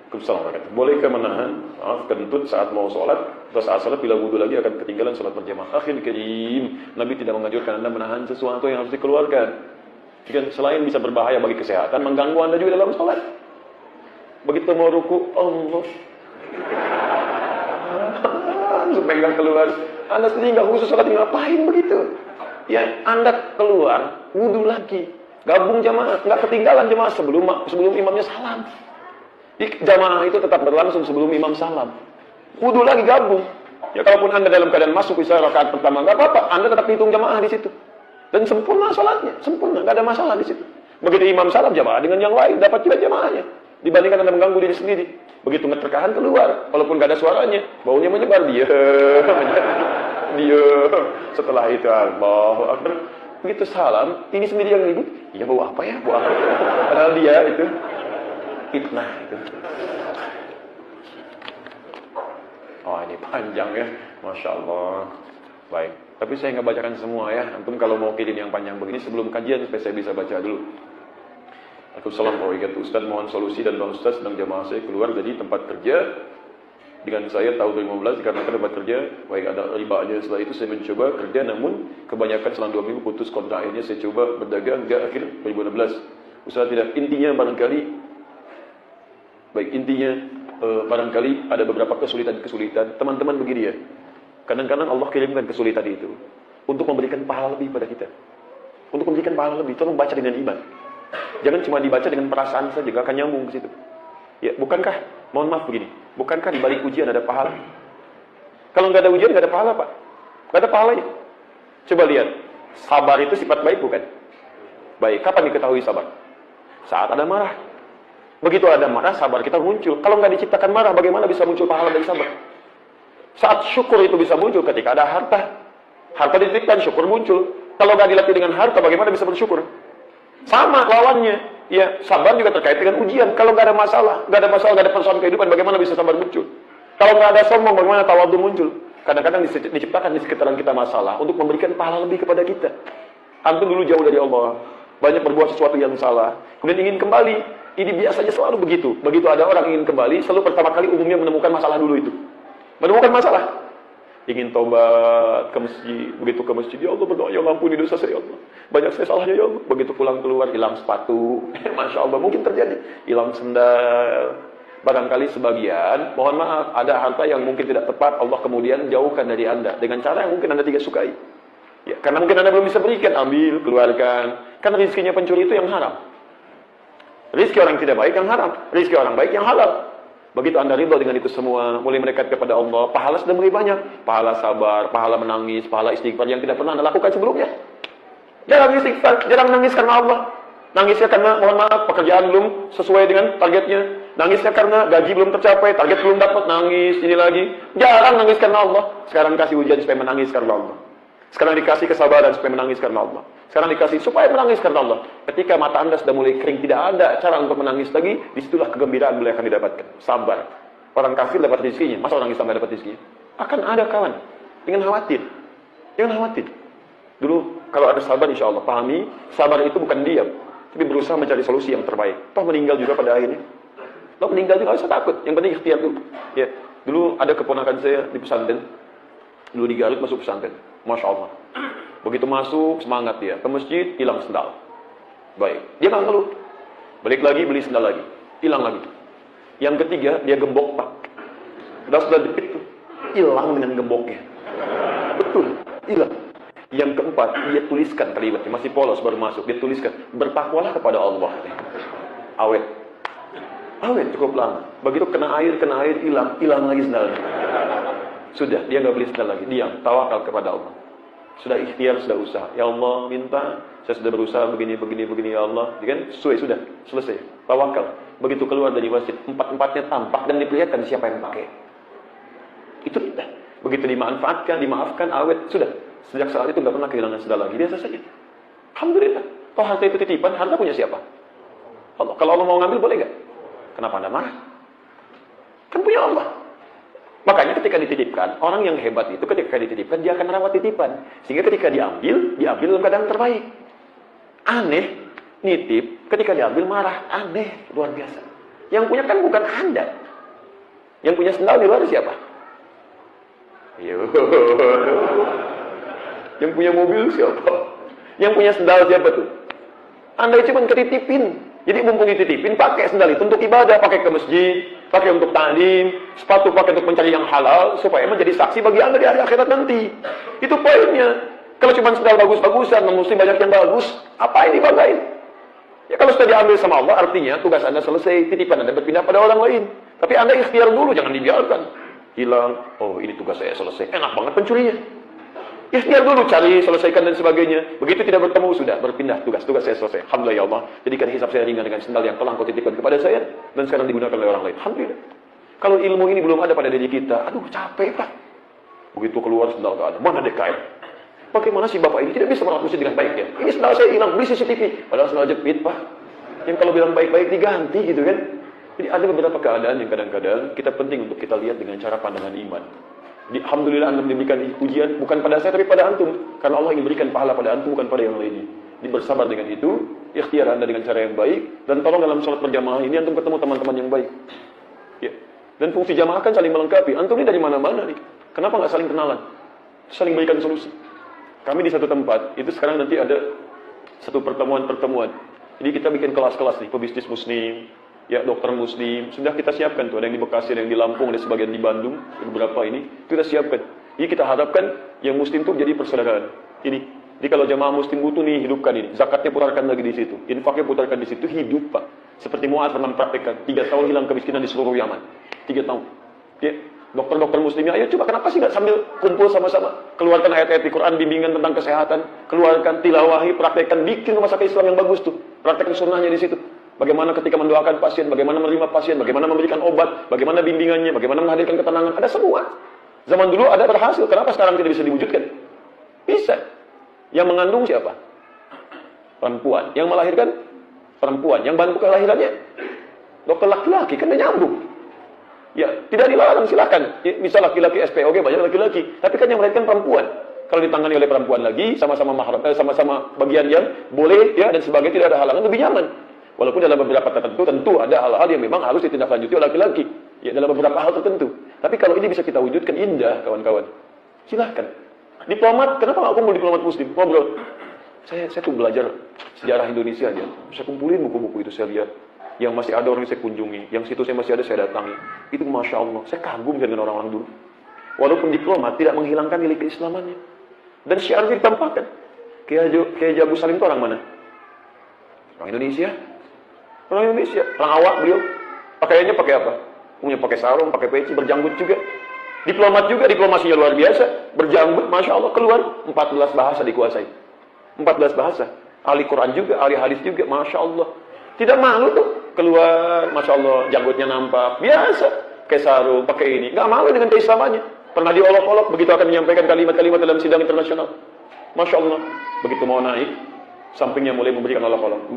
Assalamualaikum. Bolehkah menahan, kentut saat mau sholat, atau saat sholat bila wudhu lagi akan ketinggalan sholat berjamaah? Akhil karim, Nabi tidak menganjurkan Anda menahan sesuatu yang harus dikeluarkan. Jika selain bisa berbahaya bagi kesehatan, mengganggu Anda juga dalam sholat. Begitu mau ruku, Allah, langsung pegang keluar. Anda sendiri nggak khusus sholat, ngapain begitu? Ya, Anda keluar, wudhu lagi, gabung jamaah, nggak ketinggalan jamaah sebelum imamnya salam. Jamaah itu tetap berlangsung sebelum imam salam. Wudhu lagi gabung. Ya kalaupun Anda dalam keadaan masuk bisa rakaat pertama, nggak apa-apa, Anda tetap hitung jamaah di situ. Dan sempurna sholatnya, sempurna, nggak ada masalah di situ. Begitu imam salam, jamaah dengan yang lain dapat juga jamaahnya. Dibandingkan Anda mengganggu diri sendiri. Begitu ngeterkahan keluar, walaupun nggak ada suaranya, baunya menyebar, dia. Setelah itu Allah Akbar. Begitu salam, ini sendiri yang ribut. Ya bau apa ya? Bau apa? Padahal dia itu fitnah itu. Oh ini panjang ya, Masya Allah. Baik, tapi saya nggak bacakan semua ya. Antum kalau mau kirim yang panjang begini sebelum kajian supaya saya bisa baca dulu. Assalamualaikum Ustaz, mohon solusi dan Bang Ustaz sedang jamaah saya keluar dari tempat kerja dengan saya tahun 2015 karena tempat kerja baik ada ribanya. Setelah itu saya mencoba kerja namun kebanyakan selang 2 minggu putus kontrak. Akhirnya saya coba berdagang hingga akhir 2016. Usaha tidak, intinya barangkali ada beberapa kesulitan. Teman-teman begini ya, kadang-kadang Allah kirimkan kesulitan itu untuk memberikan pahala lebih pada kita. Untuk memberikan pahala lebih, tolong baca dengan iman. Jangan cuma dibaca dengan perasaan saja, gak akan nyambung ke situ. Ya, bukankah, mohon maaf begini, bukankah di balik ujian ada pahala? Kalau nggak ada ujian nggak ada pahala, Pak. Nggak ada pahalanya. Coba lihat, sabar itu sifat baik bukan? Baik, kapan diketahui sabar? Saat ada marah. Begitu ada marah, sabar kita muncul. Kalau nggak diciptakan marah, bagaimana bisa muncul pahala dari sabar? Saat syukur itu bisa muncul ketika ada harta. Harta dititipkan, syukur muncul. Kalau nggak dilatih dengan harta, bagaimana bisa bersyukur? Sama lawannya. Ya, sabar juga terkait dengan ujian. Kalau nggak ada masalah, nggak ada persoalan kehidupan, bagaimana bisa sabar muncul? Kalau nggak ada sombong, bagaimana tawadhu muncul? Kadang-kadang diciptakan di sekitaran kita masalah untuk memberikan pahala lebih kepada kita. Antum dulu jauh dari Allah, banyak berbuat sesuatu yang salah, kemudian ingin kembali. Ini biasanya selalu begitu. Begitu ada orang ingin kembali, selalu pertama kali umumnya menemukan masalah dulu itu. Menemukan masalah. Ingin tobat ke masjid, begitu ke masjid, ya Allah berdoa, ya ampuni dosa saya, ya Allah. Banyak saya salahnya, ya Allah. Begitu pulang keluar, hilang sepatu. Masya Allah, mungkin terjadi. Hilang sendal. Barangkali sebagian, mohon maaf, ada harta yang mungkin tidak tepat, Allah kemudian jauhkan dari Anda. Dengan cara yang mungkin Anda tidak sukai. Ya, karena mungkin Anda belum bisa berikan, ambil, keluarkan. Karena rezekinya pencuri itu yang haram. Rizki orang tidak baik yang haram, rizki orang baik yang halal. Begitu Anda ridha dengan itu semua, mulai mendekat kepada Allah, pahala sudah mulai banyak. Pahala sabar, pahala menangis, pahala istighfar yang tidak pernah Anda lakukan sebelumnya. Jarang istighfar, jarang nangis karena Allah. Nangisnya karena, mohon maaf, pekerjaan belum sesuai dengan targetnya. Nangisnya karena gaji belum tercapai, target belum dapat, nangis, ini lagi. Jarang nangis karena Allah. Sekarang kasih ujian supaya menangis karena Allah. Sekarang dikasih kesabaran supaya menangis karena Allah. Sekarang dikasih supaya menangis karena Allah. Ketika mata Anda sudah mulai kering, tidak ada cara untuk menangis lagi, disitulah kegembiraan mulai akan didapatkan. Sabar. Orang kafir dapat rezekinya, masa orang Islam dapat rezekinya? Akan ada kawan. Jangan khawatir. Jangan khawatir. Dulu kalau ada sabar, insya Allah pahami, sabar itu bukan diam, tapi berusaha mencari solusi yang terbaik. Toh meninggal juga pada akhirnya. Lo meninggal juga, nggak usah takut. Yang penting ikhtiar dulu. Ya, dulu ada keponakan saya di pesantren. Dulu di Garut masuk pesantren. Masya Allah. Begitu masuk, semangat dia. Ke masjid, hilang sendal. Baik. Dia nggak ngeluh. Balik lagi, beli sendal lagi. Hilang lagi. Yang ketiga, dia gembok, Pak. Sudah jepit tuh. Hilang dengan gemboknya. Betul. Hilang. Yang keempat, dia tuliskan kalimatnya. Masih polos baru masuk. Dia tuliskan. Bertakwalah kepada Allah. Awet. Awet cukup lama. Begitu kena air, hilang. Hilang lagi sendalnya. Sudah, dia nggak beli sendal lagi. Diam, tawakal kepada Allah. Sudah ikhtiar, sudah usaha. Ya Allah, minta, saya sudah berusaha begini, ya Allah. Kan? Sesuai, sudah, selesai. Tawakal. Begitu keluar dari masjid, empat-empatnya tampak dan diperlihatkan siapa yang pakai. Itu kita. Begitu dimanfaatkan, dimaafkan, awet, sudah. Sejak saat itu nggak pernah kehilangan sendal lagi. Biasa saja. Alhamdulillah. Toh harta itu titipan, harta punya siapa? Allah. Kalau Allah mau ngambil, boleh nggak? Kenapa Anda marah? Kan punya Allah. Makanya ketika dititipkan, orang yang hebat itu ketika dititipkan, dia akan merawat titipan. Sehingga ketika diambil dalam keadaan terbaik. Aneh, nitip, ketika diambil marah, aneh, luar biasa. Yang punya kan bukan Anda. Yang punya sendal di luar siapa? Yang punya mobil siapa? Yang punya sendal siapa tuh? Anda cuma ketitipin. Jadi mumpung dititipin, pakai sendal itu untuk ibadah, pakai ke masjid, pakai untuk ta'lim, sepatu pakai untuk mencari yang halal, supaya menjadi saksi bagi Anda di hari akhirat nanti. Itu poinnya. Kalau cuma sendal bagus-bagusan, mesti banyak yang bagus, apa ini dibanggain? Ya kalau sudah diambil sama Allah, artinya tugas Anda selesai, titipan Anda berpindah pada orang lain. Tapi Anda ikhtiar dulu, jangan dibiarkan. Hilang, oh ini tugas saya selesai, enak banget pencurinya. Ikhtiar dulu, cari, selesaikan dan sebagainya. Begitu tidak bertemu, sudah berpindah tugas saya selesai. Alhamdulillah ya Allah, jadikan hisab saya ringan dengan sendal yang telah kau titipkan kepada saya, dan sekarang digunakan oleh orang lain. Alhamdulillah. Kalau ilmu ini belum ada pada diri kita, aduh capek Pak. Begitu keluar sendal gak ada, mana DKM? Bagaimana si bapak ini tidak bisa merawat dengan baik ya? Ini sendal saya hilang, beli CCTV. Padahal sendal jepit Pak. Yang kalau bilang baik-baik diganti gitu kan. Jadi ada beberapa keadaan yang kadang-kadang kita penting untuk kita lihat dengan cara pandangan iman. Alhamdulillah Anda diberikan ujian bukan pada saya tapi pada antum. Karena Allah ingin berikan pahala pada antum bukan pada yang lainnya. Bersabar dengan itu, ikhtiar Anda dengan cara yang baik, dan tolong dalam sholat berjamaah ini antum ketemu teman-teman yang baik. Ya. Dan fungsi jamaah kan saling melengkapi. Antum ini dari mana-mana nih. Kenapa nggak saling kenalan? Saling berikan solusi. Kami di satu tempat, itu sekarang nanti ada satu pertemuan-pertemuan. Jadi kita bikin kelas-kelas nih, pebisnis muslim, ya dokter muslim. Sudah kita siapkan tuh, ada yang di Bekasi, ada yang di Lampung, ada sebagian di Bandung, beberapa ini. Kita siapkan. Jadi kita harapkan yang muslim itu jadi persaudaraan. Ini. Jadi kalau jamaah muslim butuh nih, hidupkan ini. Zakatnya putarkan lagi di situ. Infaknya putarkan di situ, hidup Pak. Seperti Mu'adz pernah mempraktekkan. 3 tahun hilang kemiskinan di seluruh Yaman. 3 tahun. Ya. Dokter-dokter muslimnya, ayo coba kenapa sih nggak sambil kumpul sama-sama? Keluarkan ayat-ayat di Quran, bimbingan tentang kesehatan, keluarkan tilawahi, praktekkan, bikin rumah sakit Islam yang bagus tuh. Praktekkan sunnahnya di situ. Bagaimana ketika mendoakan pasien, bagaimana menerima pasien, bagaimana memberikan obat, bagaimana bimbingannya, bagaimana menghadirkan ketenangan, ada semua. Zaman dulu ada berhasil, kenapa sekarang tidak bisa diwujudkan? Bisa. Yang mengandung siapa? Perempuan. Yang melahirkan? Perempuan. Yang bantu kelahirannya? Dokter laki-laki, kan dia nyambung. Ya, tidak dilarang, silakan. Bisa laki-laki SPOG, banyak laki-laki. Tapi kan yang melahirkan perempuan. Kalau ditangani oleh perempuan lagi, sama-sama mahram, sama-sama bagian yang boleh, ya, dan sebagainya, tidak ada halangan, lebih nyaman. Walaupun dalam beberapa tertentu, tentu ada hal-hal yang memang harus ditindaklanjuti oleh laki-laki. Ya, dalam beberapa hal tertentu. Tapi kalau ini bisa kita wujudkan, indah, kawan-kawan. Silahkan. Diplomat, kenapa nggak kumpul diplomat muslim? Ngobrol. Saya tuh belajar sejarah Indonesia aja. Saya kumpulin buku-buku itu, saya lihat. Yang masih ada orang yang saya kunjungi, yang situsnya masih ada saya datangi. Itu Masya Allah, saya kagum dengan orang-orang dulu. Walaupun diplomat, tidak menghilangkan nilai keislamannya. Dan syiarnya ditampakkan. Kiai Abu Salim itu orang mana? Orang Indonesia. Orang Indonesia, orang awak beliau. Pakaiannya pakai apa? Punya pakai sarung, pakai peci, berjanggut juga. Diplomat juga, diplomasinya luar biasa. Berjanggut, Masya Allah, keluar 14 bahasa dikuasai. 14 bahasa. Ahli Quran juga, ahli hadis juga, Masya Allah. Tidak malu tuh, keluar, Masya Allah, janggutnya nampak. Biasa, pakai sarung, pakai ini. Nggak malu dengan keislamannya. Pernah diolok-olok, begitu akan menyampaikan kalimat-kalimat dalam sidang internasional. Masya Allah, begitu mau naik, sampingnya mulai memberikan olok-olok.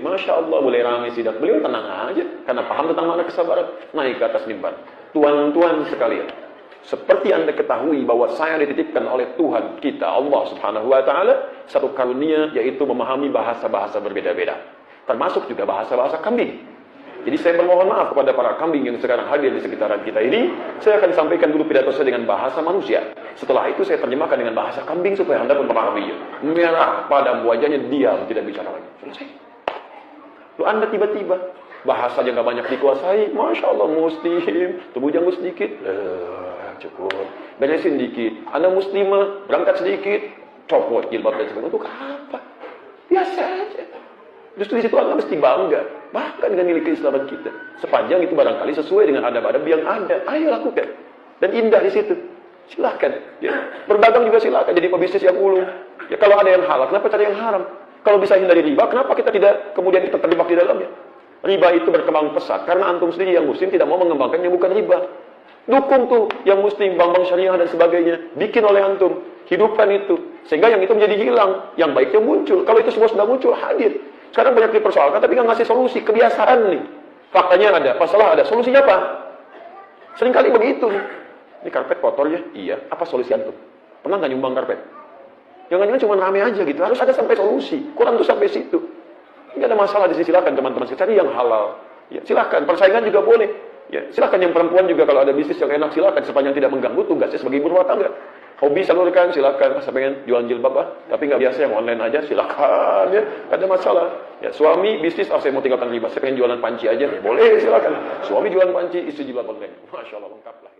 Masya Allah, boleh ramai sidang. Beliau tenang aja, karena paham tentang makna kesabaran. Naik ke atas mimbar. Tuan-tuan sekalian, seperti Anda ketahui bahwa saya dititipkan oleh Tuhan kita, Allah Subhanahu wa Ta'ala, satu karunia, yaitu memahami bahasa-bahasa berbeda-beda. Termasuk juga bahasa-bahasa kambing. Jadi saya bermohon maaf kepada para kambing yang sekarang hadir di sekitaran kita ini. Saya akan sampaikan dulu pidato saya dengan bahasa manusia. Setelah itu saya terjemahkan dengan bahasa kambing supaya Anda pun memahaminya. Merah padam wajahnya, diam, tidak bicara lagi. Selesai. Lalu Anda tiba-tiba bahasa yang gak banyak dikuasai, Masya Allah, muslim, tubuh janggut sedikit, cukup, beresin dikit. Anda muslimah, berangkat sedikit, copot jilbab dan sebagainya. Untuk apa? Biasa aja. Justru di situ Anda mesti bangga, bahkan dengan nilai keislaman kita. Sepanjang itu barangkali sesuai dengan adab-adab yang ada, ayo lakukan. Dan indah di situ. Silahkan. Ya. Berdagang juga silahkan. Jadi pebisnis yang ulung. Ya kalau ada yang halal, kenapa cari yang haram? Kalau bisa hindari riba, kenapa kita tidak kemudian kita terjebak di dalamnya? Riba itu berkembang pesat karena antum sendiri yang muslim tidak mau mengembangkan yang bukan riba. Dukung tuh yang muslim, bank-bank syariah dan sebagainya. Bikin oleh antum, hidupkan itu. Sehingga yang itu menjadi hilang, yang baiknya muncul. Kalau itu semua sudah muncul, hadir. Sekarang banyak dipersoalkan tapi nggak ngasih solusi, kebiasaan nih. Faktanya ada, masalah ada, solusinya apa? Seringkali begitu. Ini karpet kotor ya? Iya. Apa solusi antum? Pernah nggak nyumbang karpet? Jangan-jangan cuma rame aja gitu. Harus ada sampai solusi. Kurang tuh sampai situ. Nggak ada masalah di sini, silakan teman-teman cari yang halal. Ya, silakan, persaingan juga boleh. Ya, silakan yang perempuan juga kalau ada bisnis yang enak silakan sepanjang tidak mengganggu tugasnya sebagai ibu rumah tangga. Hobi salurkan silakan, saya pengen jualan jilbab tapi nggak biasa yang online aja silakan ya, nggak ada masalah. Ya, suami bisnis, saya mau tinggalkan riba, saya pengen jualan panci aja, ya boleh silakan. Suami jualan panci, istri jilbab online, masya Allah lengkap lah.